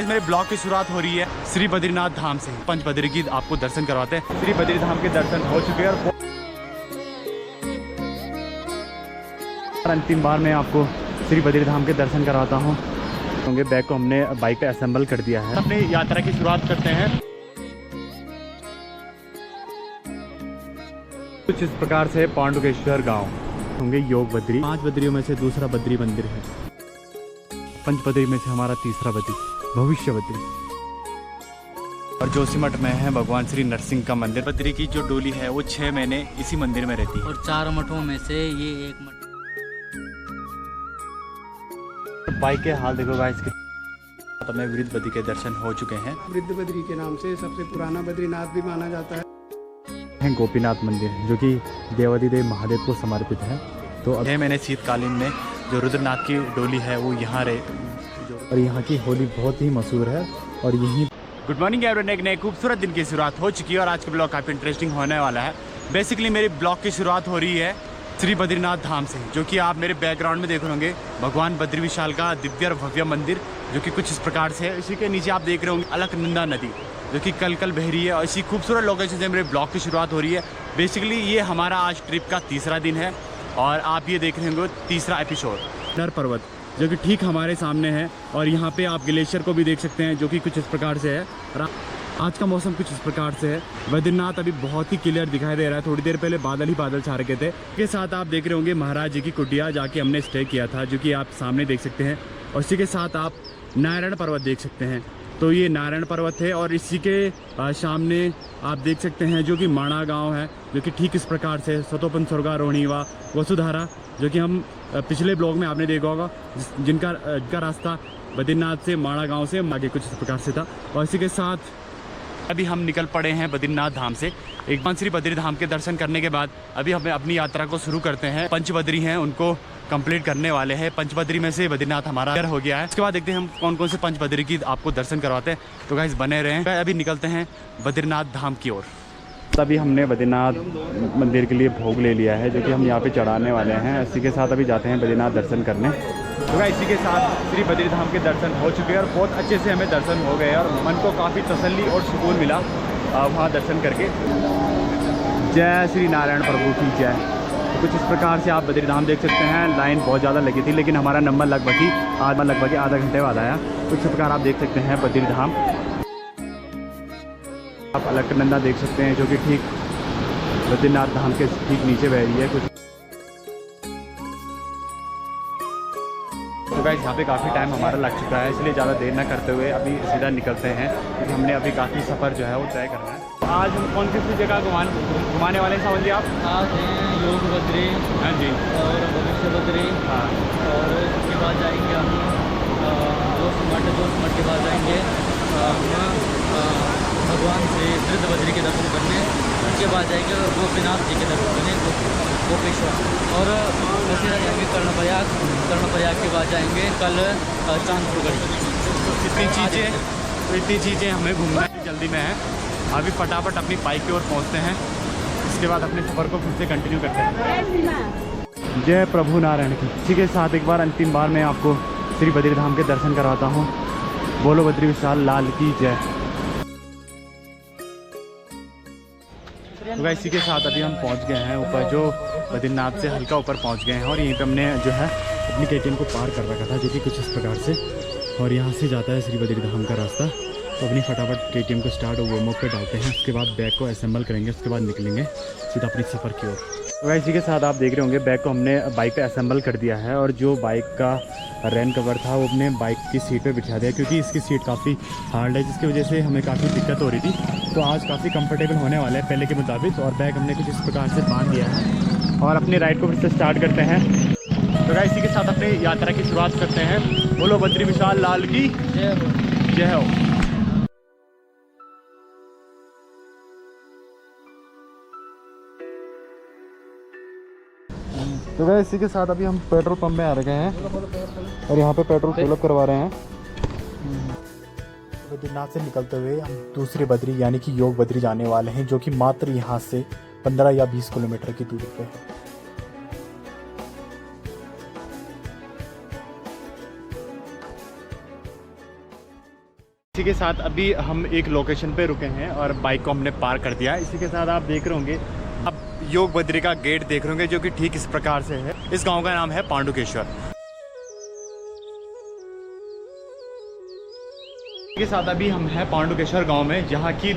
मेरे ब्लॉग की शुरुआत हो रही है श्री बद्रीनाथ धाम से। पंच बद्री की आपको दर्शन करवाते हैं। श्री बद्री धाम के दर्शन हो चुके हैं और अंतिम बार मैं आपको श्री बद्री धाम के दर्शन करवाता हूँ। होंगे बैग को हमने बाइक पे असेंबल कर दिया है। अपनी यात्रा की शुरुआत करते हैं। कुछ इस प्रकार से पांडुकेश्वर गांव होंगे योग बद्री। 5 बद्रियों में से दूसरा बद्री मंदिर है। पंच बद्री में से हमारा तीसरा बद्री भविष्य बद्री। और जोशीमठ में है भगवान श्री नरसिंह का मंदिर। बद्री की जो डोली है वो 6 महीने इसी मंदिर में रहती है। और 4 मठों में से ये एक मठ। बाइक के हाल देखो गाइस, हमें वृद्ध बद्री के दर्शन हो चुके हैं। वृद्ध बद्री के नाम से सबसे पुराना बद्रीनाथ भी माना जाता है। गोपीनाथ मंदिर जो कि देवाधिदेव महादेव को समर्पित है। तो अब मैंने शीतकालीन में जो रुद्रनाथ की डोली है वो यहाँ रहे और यहाँ की होली बहुत ही मशहूर है। और यही गुड मॉर्निंग एवरीवन, एक नए खूबसूरत दिन की शुरुआत हो चुकी है और आज का ब्लॉग काफ़ी इंटरेस्टिंग होने वाला है। बेसिकली मेरी ब्लॉग की शुरुआत हो रही है श्री बद्रीनाथ धाम से, जो कि आप मेरे बैकग्राउंड में देख रहे होंगे भगवान बद्री विशाल का दिव्य और भव्य मंदिर, जो कि कुछ इस प्रकार से है। इसी के नीचे आप देख रहे होंगे अलकनंदा नदी, जो कि कल कल बह रही है। और इसी खूबसूरत लोकेशन से मेरे ब्लॉग की शुरुआत हो रही है। बेसिकली ये हमारा आज ट्रिप का तीसरा दिन है और आप ये देख रहे होंगे तीसरा एपिसोड। नर पर्वत जो कि ठीक हमारे सामने है और यहाँ पे आप ग्लेशियर को भी देख सकते हैं, जो कि कुछ इस प्रकार से है। और आज का मौसम कुछ इस प्रकार से है। बद्रीनाथ अभी बहुत ही क्लियर दिखाई दे रहा है। थोड़ी देर पहले बादल ही बादल छा रखे थे। के साथ आप देख रहे होंगे महाराज जी की कुटिया, जाके हमने स्टे किया था, जो कि आप सामने देख सकते हैं। और इसी के साथ आप नारायण पर्वत देख सकते हैं। तो ये नारायण पर्वत है और इसी के सामने आप देख सकते हैं जो कि माणा गांव है, जो कि ठीक इस प्रकार से सतोपन स्वर्गारोहणी व वसुधारा, जो कि हम पिछले ब्लॉग में आपने देखा होगा, जिनका रास्ता बद्रीनाथ से माणा गांव से आगे कुछ इस प्रकार से था। और इसी के साथ अभी हम निकल पड़े हैं बद्रीनाथ धाम से। एक बार श्री बद्री धाम के दर्शन करने के बाद अभी हमें अपनी यात्रा को शुरू करते हैं। पंच बद्री हैं उनको कंप्लीट करने वाले हैं। पंच बद्री में से बद्रीनाथ हमारा हो गया है। इसके बाद देखते हैं हम कौन कौन से पंच बद्री की आपको दर्शन करवाते हैं। तो गाइस बने रहें। अभी निकलते हैं बद्रीनाथ धाम की ओर। तभी हमने बद्रीनाथ मंदिर के लिए भोग ले लिया है, जो कि हम यहाँ पे चढ़ाने वाले हैं। इसी के साथ अभी जाते हैं बद्रीनाथ दर्शन करने। तो इसी के साथ श्री बद्री धाम के दर्शन हो चुके हैं और बहुत अच्छे से हमें दर्शन हो गए और मन को काफ़ी तसल्ली और सुकून मिला वहाँ दर्शन करके। जय श्री नारायण प्रभु की जय। तो कुछ इस प्रकार से आप बद्री धाम देख सकते हैं। लाइन बहुत ज़्यादा लगी थी, लेकिन हमारा नंबर लगभग आधा घंटे बाद आया। कुछ इस प्रकार आप देख सकते हैं बद्री धाम। आप अलकनंदा देख सकते हैं, जो कि ठीक बद्रीनाथ धाम के ठीक नीचे बह रही है कुछ। तो गाइस यहाँ पे काफ़ी टाइम हमारा लग चुका है, इसलिए ज़्यादा देर ना करते हुए अभी सीधा निकलते हैं, क्योंकि हमने अभी काफ़ी सफ़र जो है वो तय करना है। तो आज हम कौन सी जगह घुमाने वाले हैं सावन जी आप? आज हैं योग बद्री। हाँ जी। और भविष्य बद्री। हाँ। और उसके बाद जाएंगे हम जोशीमठ के बाद जाएंगे भगवान श्री वृद्ध बद्री के दर्शन करने। उसके बाद जाएंगे गोपीनाथ जी के दर्शन करने, गोपेश्वर। और दशहरा जाएंगे कर्णप्रयाग के बाद जाएंगे कल चांदपुरगढ़ी। इतनी चीज़ें हमें घूमना है, जल्दी में है। अभी फटाफट अपनी बाइक की ओर पहुँचते हैं। इसके बाद अपने सफ़र को फिर से कंटिन्यू करते हैं। जय प्रभु नारायण की। इसी के साथ एक बार अंतिम बार मैं आपको श्री बद्री धाम के दर्शन करवाता हूँ। बोलो बद्री विशाल लाल की जय। तो इसी के साथ अभी हम पहुंच गए हैं ऊपर, जो बद्रीनाथ से हल्का ऊपर पहुंच गए हैं। और यहीं पे हमने जो है अपनी KTM को पार कर रखा था, जो कि कुछ इस प्रकार से। और यहाँ से जाता है श्री बद्री धाम का रास्ता। तो अपनी फटाफट KTM को स्टार्ट और वार्म अप पे डालते हैं। उसके बाद बैग को असेंबल करेंगे, उसके बाद निकलेंगे सीधा अपनी सफ़र की ओर। तो इसी के साथ आप देख रहे होंगे बैग को हमने बाइक पे असेंबल कर दिया है। और जो बाइक का रेन कवर था वो अपने बाइक की सीट पे बिठा दिया, क्योंकि इसकी सीट काफ़ी हार्ड है, जिसकी वजह से हमें काफ़ी दिक्कत हो रही थी। तो आज काफ़ी कंफर्टेबल होने वाला है पहले के मुताबिक। और बैग हमने कुछ इस प्रकार से बांध दिया है और अपनी राइड को फिर से स्टार्ट करते हैं। तो इसी के साथ अपनी यात्रा की शुरुआत करते हैं। बोलो बद्री विशाल लाल की जय हो। जय हो। तो वह इसी के साथ अभी हम पेट्रोल पंप में आ रखे हैं और यहाँ पे पेट्रोल फिल अप करवा रहे हैं। बद्रीनाथ से निकलते हुए हम दूसरे बद्री यानी कि योग बद्री जाने वाले हैं, जो कि मात्र यहाँ से 15 या 20 किलोमीटर की दूरी पे है। इसी के साथ अभी हम एक लोकेशन पे रुके हैं और बाइक को हमने पार कर दिया है। इसी के साथ आप देख रहे होंगे, आप योग बद्री का गेट देख रहे होंगे जो कि ठीक इस प्रकार से है। इस गांव का नाम है पांडुकेश्वर। इसी के साथ अभी हम हैं पांडुकेश्वर गांव में, जहां की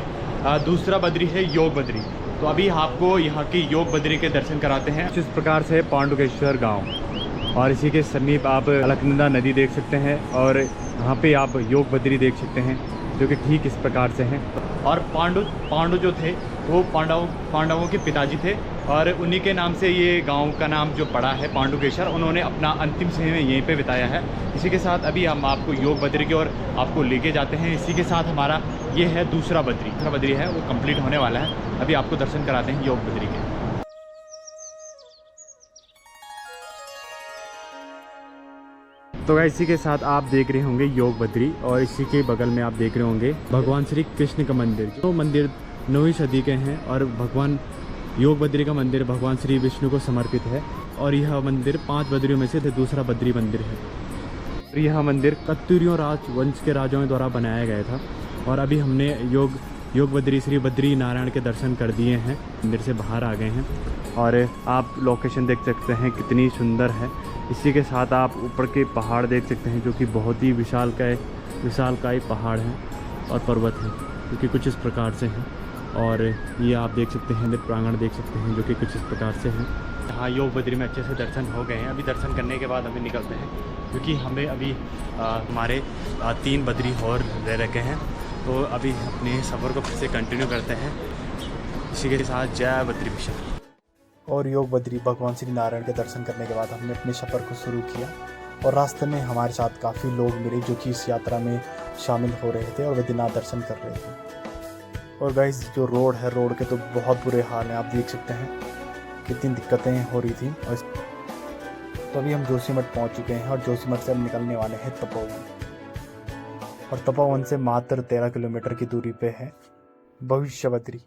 दूसरा बद्री है योग बद्री। तो अभी आपको यहाँ की योग बद्री के दर्शन कराते हैं। इस प्रकार से पांडुकेश्वर गाँव और इसी के समीप आप अलकनंदा नदी देख सकते हैं और यहाँ पे आप योग बद्री देख सकते हैं जो कि ठीक इस प्रकार से हैं। और पांडु जो थे वो पांडवों के पिताजी थे और उन्हीं के नाम से ये गांव का नाम जो पड़ा है पांडुकेश्वर। उन्होंने अपना अंतिम समय यहीं पे बिताया है। इसी के साथ अभी हम आपको योग बद्री की ओर आपको लेके जाते हैं। इसी के साथ हमारा ये है दूसरा बद्री है, वो कंप्लीट होने वाला है। अभी आपको दर्शन कराते हैं योग बद्री के। तो गाइस इसी के साथ आप देख रहे होंगे योग बद्री और इसी के बगल में आप देख रहे होंगे भगवान श्री कृष्ण का मंदिर। जो मंदिर 9वीं सदी के हैं और भगवान योग बद्री का मंदिर भगवान श्री विष्णु को समर्पित है। और यह मंदिर 5 बद्रियों में से दूसरा बद्री मंदिर है। और यह मंदिर कत्यूरियों राजवंश के राजाओं द्वारा बनाया गया था। और अभी हमने योग बद्री श्री बद्री नारायण के दर्शन कर दिए हैं, मंदिर से बाहर आ गए हैं और आप लोकेशन देख सकते हैं कितनी सुंदर है। इसी के साथ आप ऊपर के पहाड़ देख सकते हैं जो कि बहुत ही विशालकाय पहाड़ हैं और पर्वत हैं जो कि कुछ इस प्रकार से हैं। और ये आप देख सकते हैं, प्रांगण देख सकते हैं जो कि कुछ इस प्रकार से हैं। यहाँ योग बद्री में अच्छे से दर्शन हो गए हैं। अभी दर्शन करने के बाद हमें निकलते हैं क्योंकि हमें अभी हमारे 3 बद्री और रह रखे हैं। तो अभी अपने सफ़र को फिर से कंटिन्यू करते हैं। इसी के साथ जय बद्री विशाल। और योग बद्री भगवान श्री नारायण के दर्शन करने के बाद हमने अपने सफ़र को शुरू किया और रास्ते में हमारे साथ काफ़ी लोग मिले जो कि इस यात्रा में शामिल हो रहे थे और बद्रीनाथ दर्शन कर रहे थे। और गाइस जो रोड है, रोड के तो बहुत बुरे हाल हैं। आप देख सकते हैं कितनी दिक्कतें हो रही थी। और तो अभी हम जोशीमठ पहुंच चुके हैं और जोशीमठ से हम निकलने वाले हैं तपोवन। और तपोवन से मात्र 13 किलोमीटर की दूरी पे है भविष्य बद्री।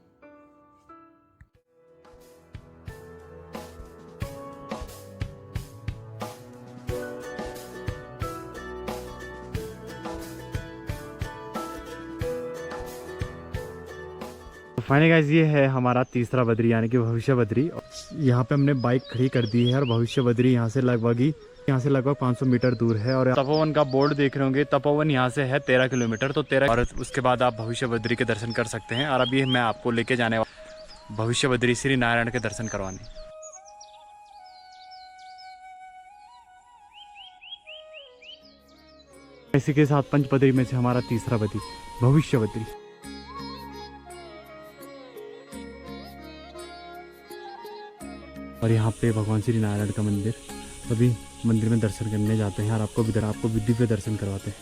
फाइनली गाइस ये है हमारा तीसरा बद्री यानी कि भविष्य बद्री। यहाँ पे हमने बाइक खड़ी कर दी है और भविष्य बद्री यहाँ से लगभग 500 मीटर दूर है। और तपोवन का बोर्ड देख रहे होंगे, तपोवन यहाँ से है 13 किलोमीटर। तो 13 और उसके बाद आप भविष्य बद्री के दर्शन कर सकते हैं। और अभी मैं आपको लेके जाने वाला भविष्य बद्री श्री नारायण के दर्शन करवाने। इसी के साथ 5 बद्री में से हमारा तीसरा बद्री भविष्य बद्री। और यहाँ पे भगवान श्री नारायण का मंदिर। अभी मंदिर में दर्शन करने जाते हैं और आपको भी दिव्य दर्शन करवाते हैं।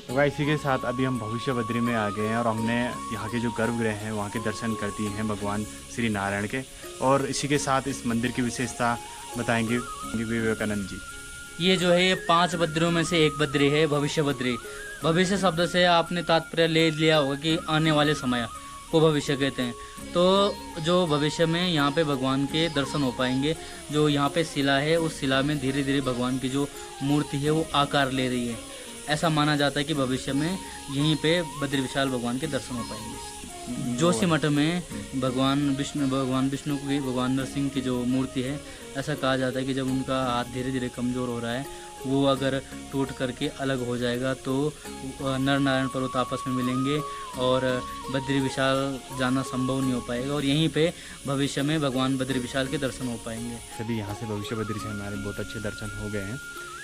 तो इसी के साथ अभी हम भविष्य बद्री में आ गए हैं और हमने यहाँ के जो गर्भगृह हैं वहाँ के दर्शन कर दिए हैं भगवान श्री नारायण के। और इसी के साथ इस मंदिर की विशेषता बताएंगे विवेकानंद जी। ये जो है ये 5 बद्रियों में से एक बद्री है भविष्य बद्री। भविष्य शब्द से आपने तात्पर्य ले लिया होगा कि आने वाले समय को भविष्य कहते हैं। तो जो भविष्य में यहाँ पे भगवान के दर्शन हो पाएंगे। जो यहाँ पे शिला है उस शिला में धीरे धीरे भगवान की जो मूर्ति है वो आकार ले रही है। ऐसा माना जाता है कि भविष्य में यहीं पे बद्री विशाल भगवान के दर्शन हो पाएंगे। जोशीमठ में भगवान विष्णु की भगवान नरसिंह की जो मूर्ति है, ऐसा कहा जाता है कि जब उनका हाथ धीरे धीरे कमज़ोर हो रहा है, वो अगर टूट करके अलग हो जाएगा तो नर नारायण पर्वत आपस में मिलेंगे और बद्री विशाल जाना संभव नहीं हो पाएगा। और यहीं पे भविष्य में भगवान बद्री विशाल के दर्शन हो पाएंगे। सभी यहाँ से भविष्य बद्री से हमारे बहुत अच्छे दर्शन हो गए हैं।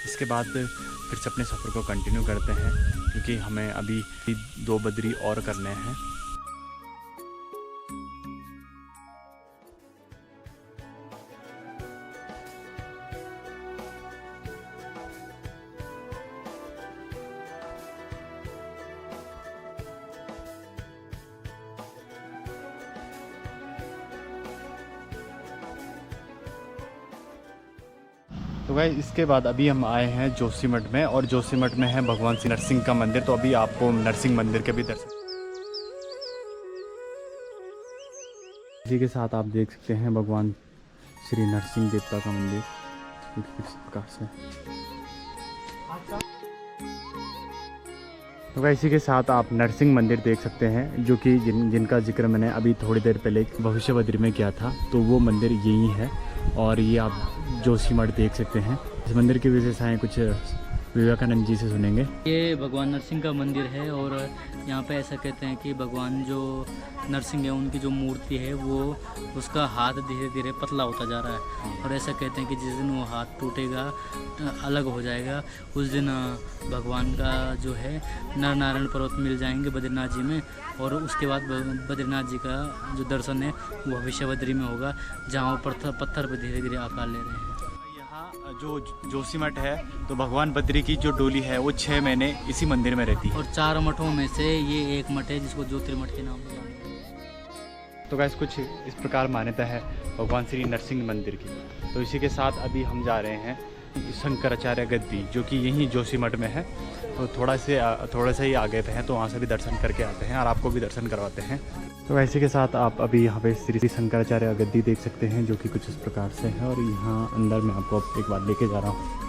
इसके बाद फिर से अपने सफ़र को कंटिन्यू करते हैं क्योंकि हमें अभी 2 बद्री और करने हैं। तो भाई इसके बाद अभी हम आए हैं जोशीमठ में और जोशीमठ में है भगवान श्री नरसिंह का मंदिर। तो अभी आपको नरसिंह मंदिर के भी दर्शन। इसी के साथ आप देख सकते हैं भगवान श्री नरसिंह देवता का मंदिर इस प्रकार से। तो इसी के साथ आप नरसिंह मंदिर देख सकते हैं, जो कि जिनका जिक्र मैंने अभी थोड़ी देर पहले भविष्य बद्री में किया था। तो वो मंदिर यही है और ये आप जोशीमठ देख सकते हैं। इस मंदिर की विशेषताएँ कुछ विवेकानंद जी से सुनेंगे। ये भगवान नरसिंह का मंदिर है और यहाँ पे ऐसा कहते हैं कि भगवान जो नरसिंह है उनकी जो मूर्ति है वो उसका हाथ धीरे धीरे पतला होता जा रहा है और ऐसा कहते हैं कि जिस दिन वो हाथ टूटेगा अलग हो जाएगा उस दिन भगवान का जो है नर नारायण पर्वत मिल जाएंगे बद्रीनाथ जी में और उसके बाद बद्रीनाथ जी का जो दर्शन है वो भविष्य बद्री में होगा जहाँ वो पत्थर पर धीरे धीरे आकार ले रहे हैं। जो जोशीमठ है तो भगवान बद्री की जो डोली है वो 6 महीने इसी मंदिर में रहती है और 4 मठों में से ये एक मठ है जिसको ज्योतिर्मठ के नाम से जाना जाता है। तो गाइस कुछ इस प्रकार मान्यता है भगवान श्री नरसिंह मंदिर की। तो इसी के साथ अभी हम जा रहे हैं शंकराचार्य गद्दी, जो कि यहीं जोशीमठ में है। तो थोड़ा सा ही आगे पे हैं, तो वहाँ से भी दर्शन करके आते हैं और आपको भी दर्शन करवाते हैं। तो इसी के साथ आप अभी यहाँ पे श्री शंकराचार्य गद्दी देख सकते हैं, जो कि कुछ इस प्रकार से है। और यहाँ अंदर मैं आपको एक बार लेके जा रहा हूँ।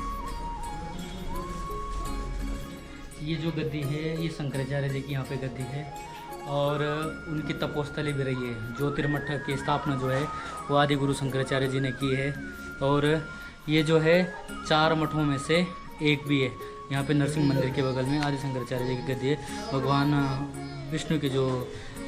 ये जो गद्दी है ये शंकराचार्य जी की यहाँ पे गद्दी है और उनकी तपोस्थली भी रही है। ज्योतिर्मठ की स्थापना जो है वो आदि गुरु शंकराचार्य जी ने की है और ये जो है 4 मठों में से एक भी है। यहाँ पे नरसिंह मंदिर के बगल में आदि शंकराचार्य जी की गद्दी है। भगवान विष्णु की जो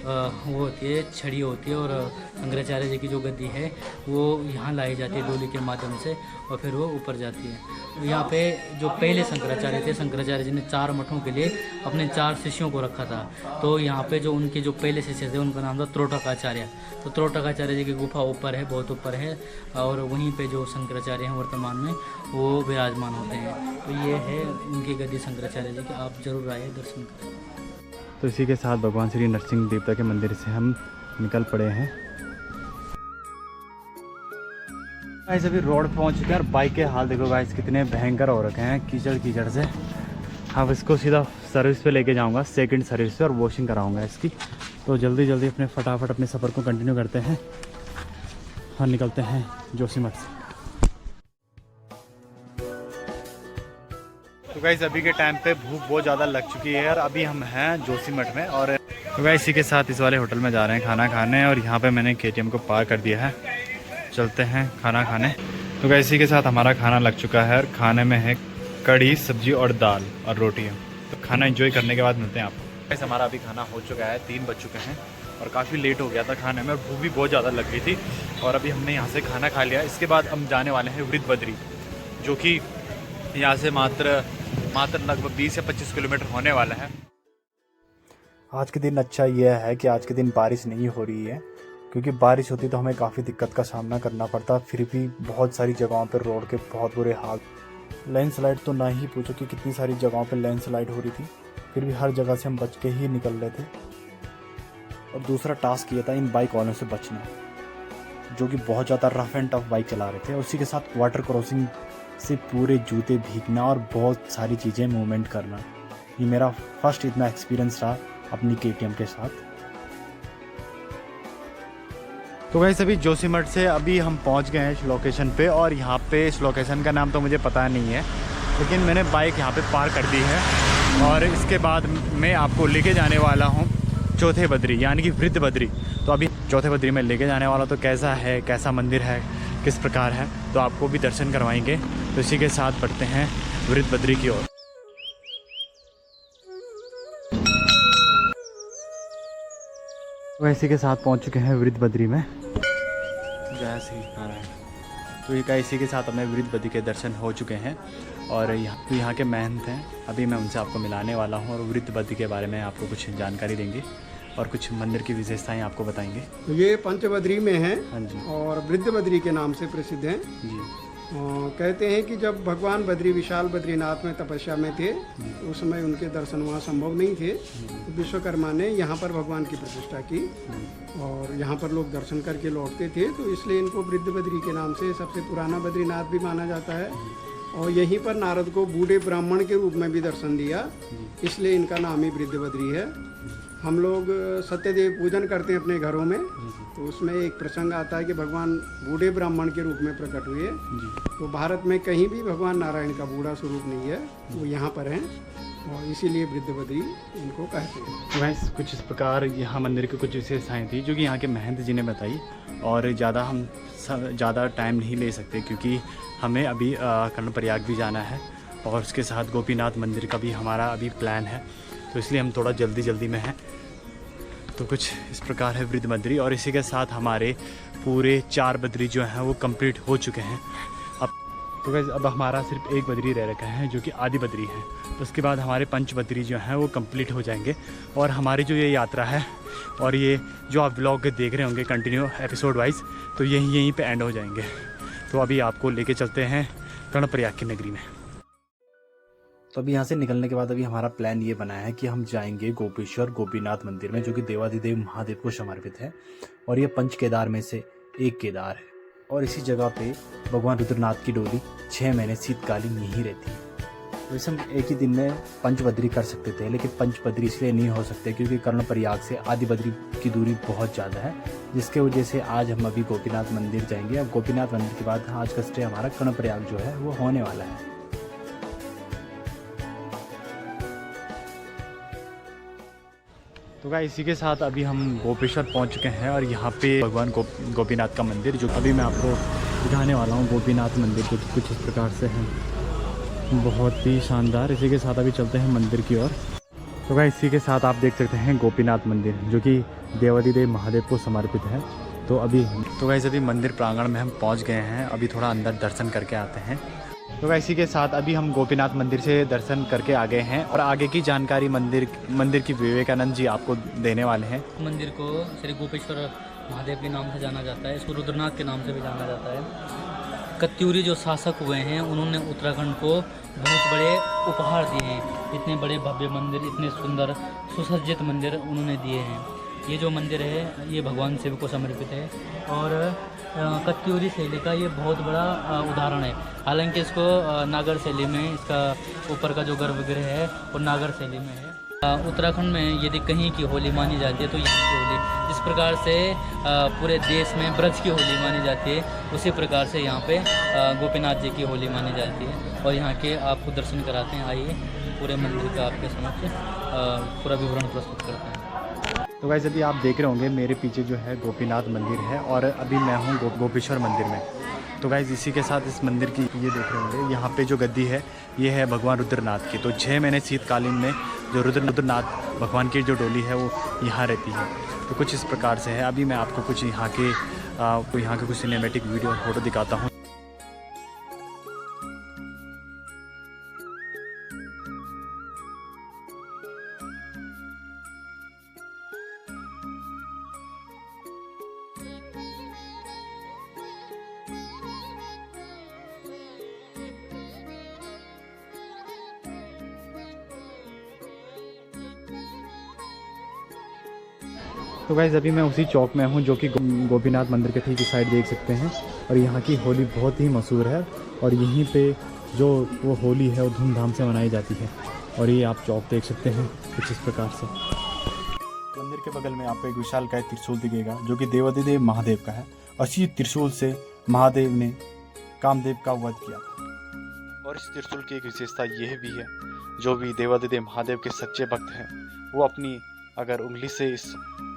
वो होती है छड़ी होती है और शंकराचार्य जी की जो गद्दी है वो यहाँ लाई जाती है डोली के माध्यम से और फिर वो ऊपर जाती है। यहाँ पे जो पहले शंकराचार्य थे, शंकराचार्य जी ने 4 मठों के लिए अपने 4 शिष्यों को रखा था। तो यहाँ पे जो उनके जो पहले शिष्य थे उनका नाम था त्रोटकाचार्य। तो त्रोटकाचार्य जी की गुफा ऊपर है, बहुत ऊपर है और वहीं पे जो शंकराचार्य हैं वर्तमान में वो विराजमान होते हैं। तो ये है उनकी गद्दी शंकराचार्य जी की, आप जरूर आइए दर्शन करें। तो इसी के साथ भगवान श्री नरसिंह देवता के मंदिर से हम निकल पड़े हैं। गाइस अभी रोड पहुंच चुके हैं और बाइक के हाल देखो गाइस कितने भयंकर हो रखे हैं कीचड़ से। अब इसको सीधा सर्विस पे लेके जाऊंगा, सेकंड सर्विस पे, और वॉशिंग कराऊंगा इसकी। तो जल्दी फटाफट अपने सफ़र को कंटिन्यू करते हैं और निकलते हैं जोशीमठ से। तो गाइस अभी के टाइम पे भूख बहुत ज़्यादा लग चुकी है यार। अभी हम हैं जोशीमठ में और तो गाइस इसी के साथ इस वाले होटल में जा रहे हैं खाना खाने और यहाँ पे मैंने KTM को पार कर दिया है। चलते हैं खाना खाने। तो गाइस इसी के साथ हमारा खाना लग चुका है और खाने में है कढ़ी, सब्जी और दाल और रोटियाँ। तो खाना एंजॉय करने के बाद मिलते हैं आपको। गाइस हमारा अभी खाना हो चुका है, 3 बज चुके हैं और काफ़ी लेट हो गया था खाने में और भूख भी बहुत ज़्यादा लग गई थी। और अभी हमने यहाँ से खाना खा लिया। इसके बाद हम जाने वाले हैं वृद्ध बद्री, जो कि यहाँ से मात्र लगभग 20 या 25 किलोमीटर होने वाला है। आज के दिन अच्छा यह है कि आज के दिन बारिश नहीं हो रही है, क्योंकि बारिश होती तो हमें काफ़ी दिक्कत का सामना करना पड़ता। फिर भी बहुत सारी जगहों पर रोड के बहुत बुरे हाल, लैंडस्लाइड तो ना ही पूछो कि कितनी सारी जगहों पर लैंडस्लाइड हो रही थी। फिर भी हर जगह से हम बच के ही निकल रहे थे। और दूसरा टास्क ये था इन बाइक वालों से बचना, जो कि बहुत ज़्यादा रफ एंड टफ बाइक चला रहे थे। उसी के साथ वाटर क्रॉसिंग से पूरे जूते भीगना और बहुत सारी चीज़ें मूवमेंट करना। ये मेरा फर्स्ट इतना एक्सपीरियंस रहा अपनी KTM के साथ। तो गाइस अभी जोशीमठ से अभी हम पहुंच गए हैं इस लोकेशन पे और यहाँ पे इस लोकेशन का नाम तो मुझे पता नहीं है, लेकिन मैंने बाइक यहाँ पे पार्क कर दी है। और इसके बाद मैं आपको लेके जाने वाला हूँ चौथे बद्री, यानी कि वृद्ध बद्री। तो अभी चौथे बद्री में लेके जाने वाला, तो कैसा है, कैसा मंदिर है, किस प्रकार है, तो आपको भी दर्शन करवाएंगे। तो इसी के साथ बढ़ते हैं वृद्ध बद्री की ओर। तो इसी के साथ पहुंच चुके हैं वृद्ध बद्री में। जय श्री नारायण। तो ये इसी के साथ हमें वृद्ध बद्री के दर्शन हो चुके हैं और यहाँ के महंत हैं, अभी मैं उनसे आपको मिलाने वाला हूँ और वृद्ध बद्री के बारे में आपको कुछ जानकारी देंगे और कुछ मंदिर की विशेषताएं आपको बताएंगे। तो ये पंचबद्री में है। हाँ जी। और वृद्ध बद्री के नाम से प्रसिद्ध हैं जी। कहते हैं कि जब भगवान बद्री विशाल बद्रीनाथ में तपस्या में थे, उस समय उनके दर्शन वहाँ संभव नहीं थे। तो विश्वकर्मा ने यहाँ पर भगवान की प्रतिष्ठा की और यहाँ पर लोग दर्शन करके लौटते थे। तो इसलिए इनको वृद्ध बद्री के नाम से सबसे पुराना बद्रीनाथ भी माना जाता है। और यहीं पर नारद को बूढ़े ब्राह्मण के रूप में भी दर्शन दिया, इसलिए इनका नाम ही वृद्ध बद्री है। हम लोग सत्यदेव पूजन करते हैं अपने घरों में, तो उसमें एक प्रसंग आता है कि भगवान बूढ़े ब्राह्मण के रूप में प्रकट हुए। तो भारत में कहीं भी भगवान नारायण का बूढ़ा स्वरूप नहीं है, वो यहाँ पर हैं और इसीलिए वृद्ध बद्री इनको कहते हैं। वैसे कुछ इस प्रकार यहाँ मंदिर की कुछ विशेषताएँ थी जो कि यहाँ के महंत जी ने बताई, और ज़्यादा टाइम नहीं ले सकते क्योंकि हमें अभी कर्णप्रयाग भी जाना है और उसके साथ गोपीनाथ मंदिर का भी हमारा अभी प्लान है, तो इसलिए हम थोड़ा जल्दी में हैं। तो कुछ इस प्रकार है वृद्ध बद्री, और इसी के साथ हमारे पूरे 4 बद्री जो हैं वो कंप्लीट हो चुके हैं। तो गाइस अब हमारा सिर्फ एक बद्री रह रखा है जो कि आदि बद्री है। उसके बाद हमारे 5 बद्री जो हैं वो कंप्लीट हो जाएंगे, और हमारी जो ये यात्रा है और ये जो आप ब्लॉग देख रहे होंगे कंटिन्यू एपिसोड वाइज, तो यहीं पे एंड हो जाएंगे। तो अभी आपको लेके चलते हैं कर्णप्रयाग की नगरी में। तो अभी यहाँ से निकलने के बाद अभी हमारा प्लान ये बना है कि हम जाएंगे गोपेश्वर गोपीनाथ मंदिर में, जो कि देवाधिदेव महादेव को समर्पित है, और ये 5 केदार में से एक केदार है। और इसी जगह पे भगवान रुद्रनाथ की डोली 6 महीने शीतकालीन यहीं रहती है। वैसे हम एक ही दिन में 5 बद्री कर सकते थे, लेकिन 5 बद्री इसलिए नहीं हो सकते क्योंकि कर्णप्रयाग से आदि बद्री की दूरी बहुत ज़्यादा है, जिसके वजह से आज हम अभी गोपीनाथ मंदिर जाएंगे। अब गोपीनाथ मंदिर के बाद आज का स्टे हमारा कर्णप्रयाग जो है वो होने वाला है। तो गाइस इसी के साथ अभी हम गोपेश्वर पहुंच चुके हैं, और यहाँ पे भगवान गोपीनाथ का मंदिर जो अभी मैं आपको दिखाने वाला हूँ। गोपीनाथ मंदिर जो कुछ इस प्रकार से है, बहुत ही शानदार। इसी के साथ अभी चलते हैं मंदिर की ओर। तो गाइस इसी के साथ आप देख सकते हैं गोपीनाथ मंदिर जो कि देवाधिदेव महादेव को समर्पित है। तो गाइस अभी मंदिर प्रांगण में हम पहुँच गए हैं, अभी थोड़ा अंदर दर्शन करके आते हैं। तो इसी के साथ अभी हम गोपीनाथ मंदिर से दर्शन करके आ गए हैं, और आगे की जानकारी मंदिर की विवेकानंद जी आपको देने वाले हैं। मंदिर को श्री गोपेश्वर महादेव के नाम से जाना जाता है, इसको रुद्रनाथ के नाम से भी जाना जाता है। कत्यूरी जो शासक हुए हैं उन्होंने उत्तराखंड को बहुत बड़े उपहार दिए हैं। इतने बड़े भव्य मंदिर, इतने सुंदर सुसज्जित मंदिर उन्होंने दिए हैं। ये जो मंदिर है ये भगवान शिव को समर्पित है, और कत्यूरी शैली का ये बहुत बड़ा उदाहरण है। हालांकि इसको नागर शैली में, इसका ऊपर का जो गर्भगृह है वो नागर शैली में है। उत्तराखंड में यदि कहीं की होली मानी जाती है तो यहाँ की होली, जिस प्रकार से पूरे देश में ब्रज की होली मानी जाती है, उसी प्रकार से यहाँ पे गोपीनाथ जी की होली मानी जाती है। और यहाँ के आपको दर्शन कराते हैं, आइए पूरे मंदिर का आपके समक्ष पूरा विवरण प्रस्तुत करते हैं। तो गाइस अभी आप देख रहे होंगे मेरे पीछे जो है गोपीनाथ मंदिर है, और अभी मैं हूँ गोपेश्वर मंदिर में। तो गाइस इसी के साथ इस मंदिर की ये देख रहे होंगे, यहाँ पे जो गद्दी है ये है भगवान रुद्रनाथ की। तो 6 महीने शीतकालीन में जो रुद्रनाथ भगवान की जो डोली है वो यहाँ रहती है। तो कुछ इस प्रकार से है। अभी मैं आपको कुछ यहाँ के कुछ सिनेमेटिक वीडियो और फोटो दिखाता हूँ। तो गाइस अभी मैं उसी चौक में हूँ जो कि गोपीनाथ मंदिर के ठीक इस साइड देख सकते हैं, और यहाँ की होली बहुत ही मशहूर है, और यहीं पे जो वो होली है वो धूमधाम से मनाई जाती है। और ये आप चौक देख सकते हैं कुछ इस प्रकार से। मंदिर के बगल में आपको एक विशालकाय त्रिशूल दिखेगा जो कि देवाधिदेव महादेव का है, और इसी त्रिशूल से महादेव ने कामदेव का वध किया था। और इस त्रिशूल की एक विशेषता यह भी है, जो भी देवाधिदेव महादेव के सच्चे भक्त हैं वो अपनी अगर उंगली से इस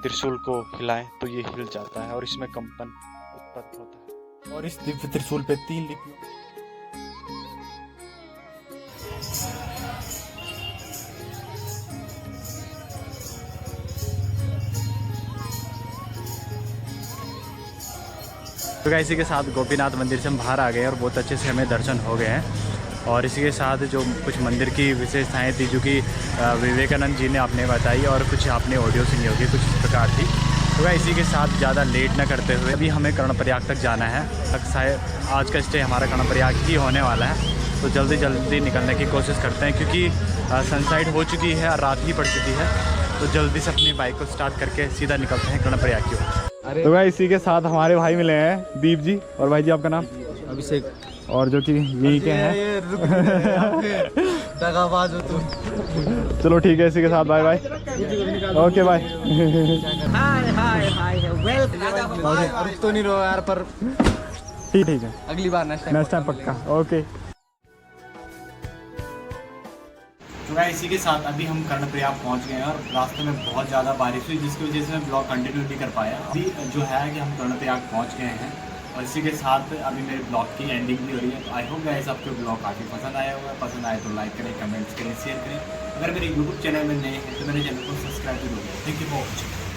त्रिशूल को हिलाएं तो ये हिल जाता है, और इसमें कंपन उत्पन्न होता है। और इस दिव्य त्रिशूल पे 3 लिपियों तो इसी के साथ गोपीनाथ मंदिर से हम बाहर आ गए, और बहुत अच्छे से हमें दर्शन हो गए हैं। और इसी के साथ जो कुछ मंदिर की विशेषताएं थी जो कि विवेकानंद जी ने आपने बताई, और कुछ आपने ऑडियो सुनी होगी, कुछ इस प्रकार थी। तो इसी के साथ ज़्यादा लेट ना करते हुए अभी हमें कर्णप्रयाग तक जाना है। शायद आज का स्टे हमारा कर्णप्रयाग ही होने वाला है, तो जल्दी निकलने की कोशिश करते हैं क्योंकि सनसाइड हो चुकी है और रात ही पड़ चुकी है। तो जल्दी से अपनी बाइक को स्टार्ट करके सीधा निकलते हैं कर्णप्रयाग की ओर। तो भाई इसी के साथ हमारे भाई मिले हैं दीप जी, और भाई जी आपका नाम? अभिषेक। और जो कि यही के हैं चलो ठीक है, इसी के साथ bye bye. Okay bye. Hi hi hi welcome. तो नहीं रहो यार पर ठीक है अगली बार नेक्स्ट टाइम पक्का। ओके। तो गाइस इसी के साथ अभी हम कर्णप्रयाग पहुंच गए हैं और रास्ते में बहुत ज़्यादा बारिश हुई जिसकी वजह से मैं ब्लॉग कंटिन्यू नहीं कर पाया। अभी जो है कि हम कर्णप्रयाग पहुंच गए हैं और इसी के साथ अभी मेरे ब्लॉग की एंडिंग भी हो रही है। तो आई होप गाइस आपको ब्लॉग काफ़ी पसंद आया होगा। पसंद आए तो लाइक करें, कमेंट्स करें, शेयर करें। अगर मेरे यूट्यूब चैनल में नए हैं तो मेरे चैनल को सब्सक्राइब जरूर करें। Thank you for watching.